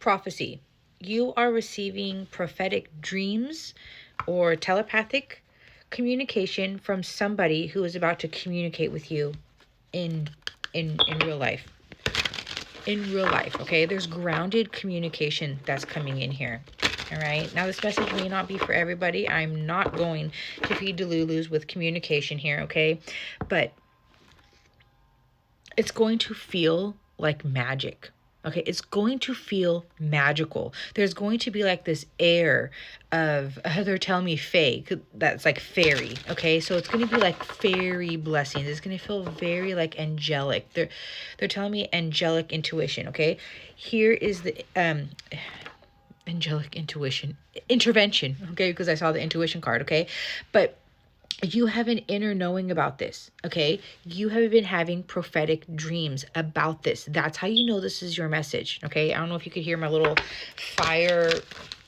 prophecy. You are receiving prophetic dreams or telepathic communication from somebody who is about to communicate with you in real life. In real life, okay? There's grounded communication that's coming in here. All right. Now, this message may not be for everybody. I'm not going to feed Delulus with communication here, okay? But it's going to feel like magic. Okay, it's going to feel magical. There's going to be like this air of, they're telling me fae, that's like fairy. Okay, so it's going to be like fairy blessings. It's going to feel very like angelic. They're telling me angelic intuition. Okay, here is the angelic intervention. Okay, because I saw the intuition card. Okay, but you have an inner knowing about this, okay? You have been having prophetic dreams about this. That's how you know this is your message, okay? I don't know if you could hear my little fire,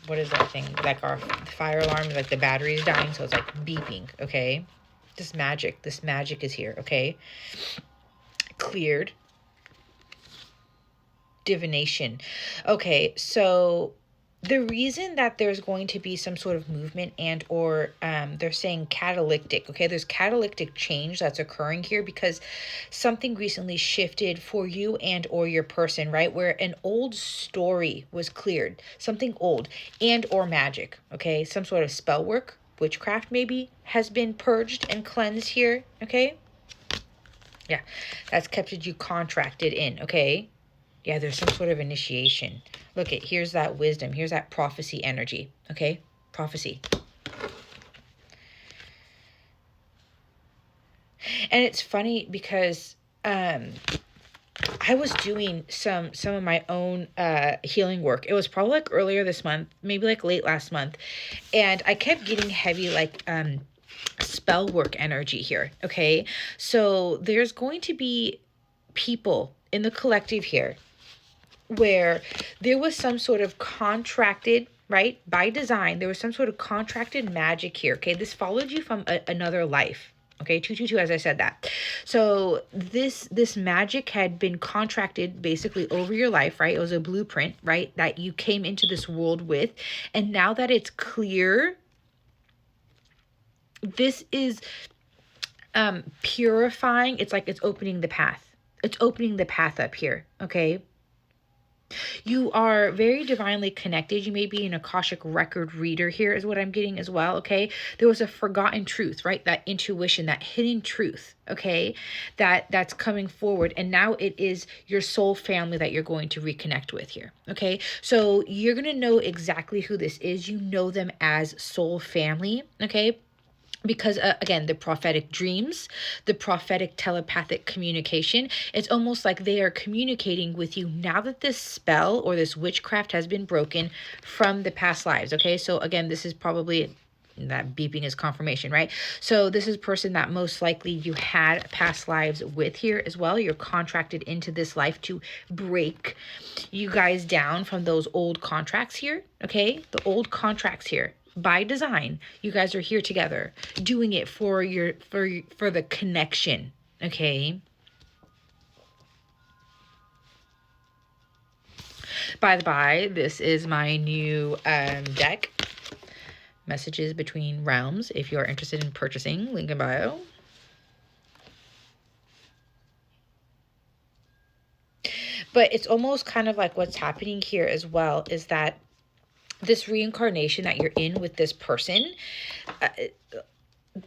what is that thing? Like our fire alarm, like the battery is dying, so it's like beeping, okay? This magic is here, okay? Cleared. Divination. Okay, so the reason that there's going to be some sort of movement and or they're saying catalytic, okay, there's catalytic change that's occurring here because something recently shifted for you and or your person, right, where an old story was cleared, something old and or magic, okay, some sort of spell work, witchcraft maybe has been purged and cleansed here, okay? Yeah, that's kept you contracted in, okay? Yeah, there's some sort of initiation. Look at, here's that wisdom. Here's that prophecy energy. Okay? Prophecy. And it's funny because I was doing some of my own healing work. It was probably like earlier this month, maybe like late last month. And I kept getting heavy like spell work energy here. Okay? So there's going to be people in the collective here where there was some sort of contracted, right, by design, there was some sort of contracted magic here, okay? This followed you from another life, okay? 222, as I said that. So this magic had been contracted basically over your life, right? It was a blueprint, right, that you came into this world with. And now that it's clear, this is purifying. It's like it's opening the path. It's opening the path up here, okay? You are very divinely connected. You may be an Akashic record reader here is what I'm getting as well, okay? There was a forgotten truth, right? That intuition, that hidden truth, okay? That's coming forward. And now it is your soul family that you're going to reconnect with here, okay? So you're going to know exactly who this is. You know them as soul family, okay? Because again, the prophetic dreams, the prophetic telepathic communication, it's almost like they are communicating with you now that this spell or this witchcraft has been broken from the past lives. Okay, so again, this is probably, that beeping is confirmation, right? So this is a person that most likely you had past lives with here as well. You're contracted into this life to break you guys down from those old contracts here, okay? The old contracts here. By design, you guys are here together doing it for the connection, okay? By the by, this is my new deck, Messages Between Realms. If you are interested in purchasing, link in bio. But it's almost kind of like what's happening here as well is that this reincarnation that you're in with this person,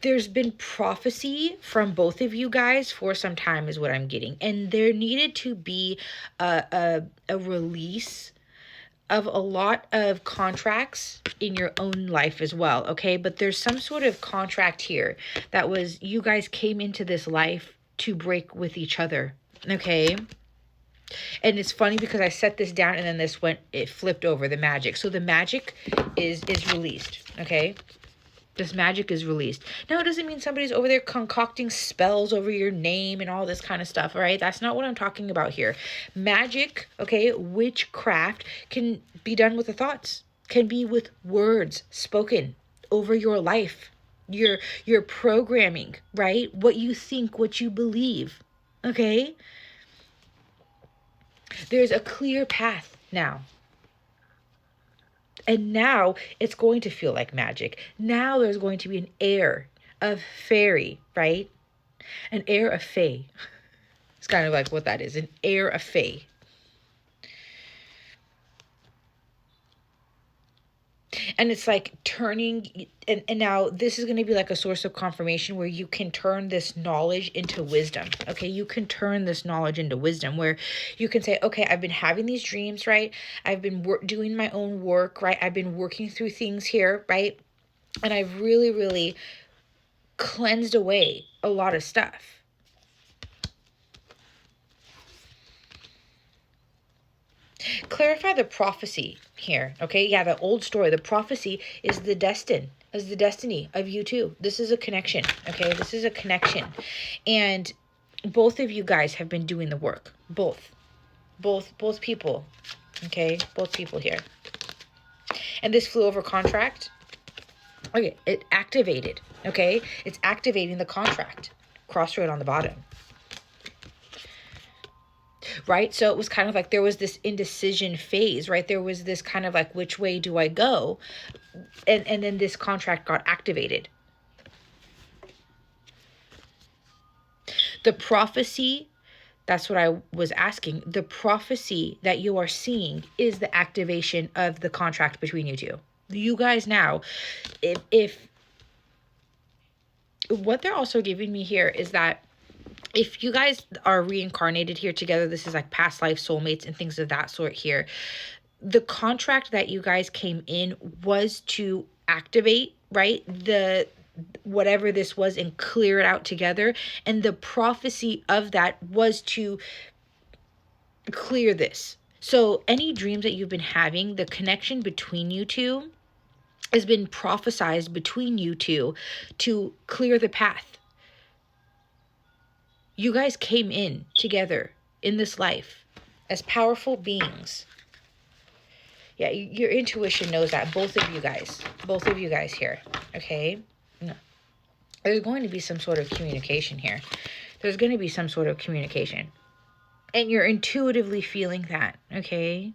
there's been prophecy from both of you guys for some time is what I'm getting. And there needed to be a release of a lot of contracts in your own life as well, okay? But there's some sort of contract here that was, you guys came into this life to break with each other, okay? And it's funny because I set this down and then it flipped over, the magic. So the magic is released, okay? This magic is released. Now, it doesn't mean somebody's over there concocting spells over your name and all this kind of stuff, all right? That's not what I'm talking about here. Magic, okay, witchcraft can be done with the thoughts, can be with words spoken over your life, your programming, right? What you think, what you believe, okay? There's a clear path now. And now it's going to feel like magic. Now there's going to be an air of fairy, right? An air of fae. It's kind of like what that is, an air of fae. And it's like turning, and now this is going to be like a source of confirmation where you can turn this knowledge into wisdom. Okay, you can turn this knowledge into wisdom where you can say, okay, I've been having these dreams, right? I've been doing my own work, right? I've been working through things here, right? And I've really, really cleansed away a lot of stuff. Clarify the prophecy here, okay? Yeah, the old story. The prophecy is the destiny of you two. This is a connection, okay? This is a connection. And both of you guys have been doing the work. Both people, okay? Both people here. And this flew over contract. Okay, it activated, okay? It's activating the contract. Crossroad on the bottom. Right? So it was kind of like there was this indecision phase, right? There was this kind of like, which way do I go? And then this contract got activated. The prophecy, that's what I was asking. The prophecy that you are seeing is the activation of the contract between you two. You guys now, if what they're also giving me here is that if you guys are reincarnated here together, this is like past life soulmates and things of that sort here. The contract that you guys came in was to activate, right? Whatever this was and clear it out together. And the prophecy of that was to clear this. So any dreams that you've been having, the connection between you two has been prophesized between you two to clear the path. You guys came in together in this life as powerful beings. Yeah, your intuition knows that. Both of you guys here, okay? No. There's going to be some sort of communication here. There's going to be some sort of communication. And you're intuitively feeling that, okay?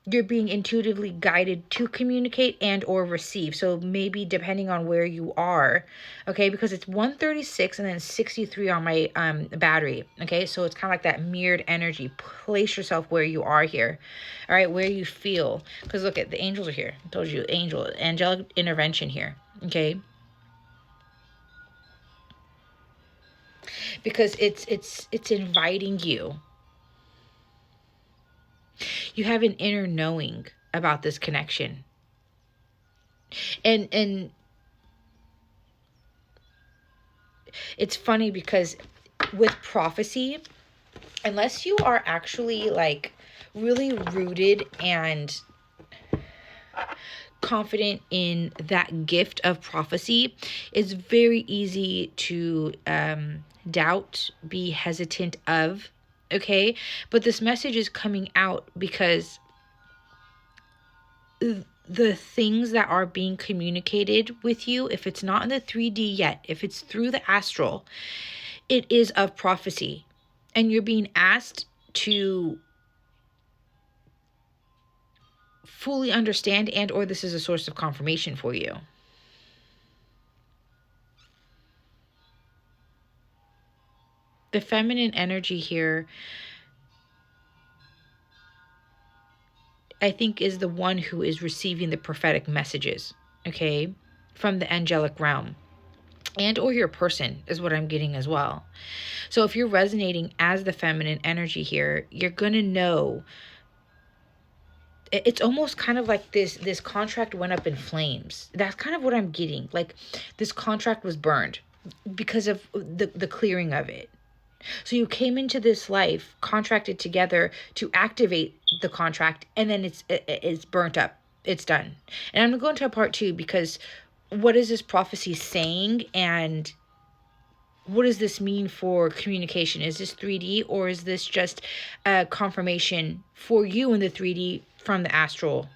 You're being intuitively guided to communicate and or receive. So maybe depending on where you are, okay, because it's 136 and then 63 on my battery, okay? So it's kind of like that mirrored energy. Place yourself where you are here, all right, where you feel. Because look at the angels are here. I told you, angelic intervention here, okay? Because it's inviting you. You have an inner knowing about this connection. And it's funny because with prophecy, unless you are actually like really rooted and confident in that gift of prophecy, it's very easy to doubt, be hesitant of. Okay, but this message is coming out because the things that are being communicated with you, if it's not in the 3D yet, if it's through the astral, it is of prophecy. And you're being asked to fully understand and or this is a source of confirmation for you. The feminine energy here, I think, is the one who is receiving the prophetic messages, okay, from the angelic realm. And or your person is what I'm getting as well. So if you're resonating as the feminine energy here, you're going to know. It's almost kind of like this contract went up in flames. That's kind of what I'm getting. Like this contract was burned because of the clearing of it. So you came into this life contracted together to activate the contract, and then it's burnt up. It's done. And I'm going to go into a part 2 because what is this prophecy saying, and what does this mean for communication? Is this 3D, or is this just a confirmation for you in the 3D from the astral?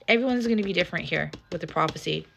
Everyone's going to be different here with the prophecy.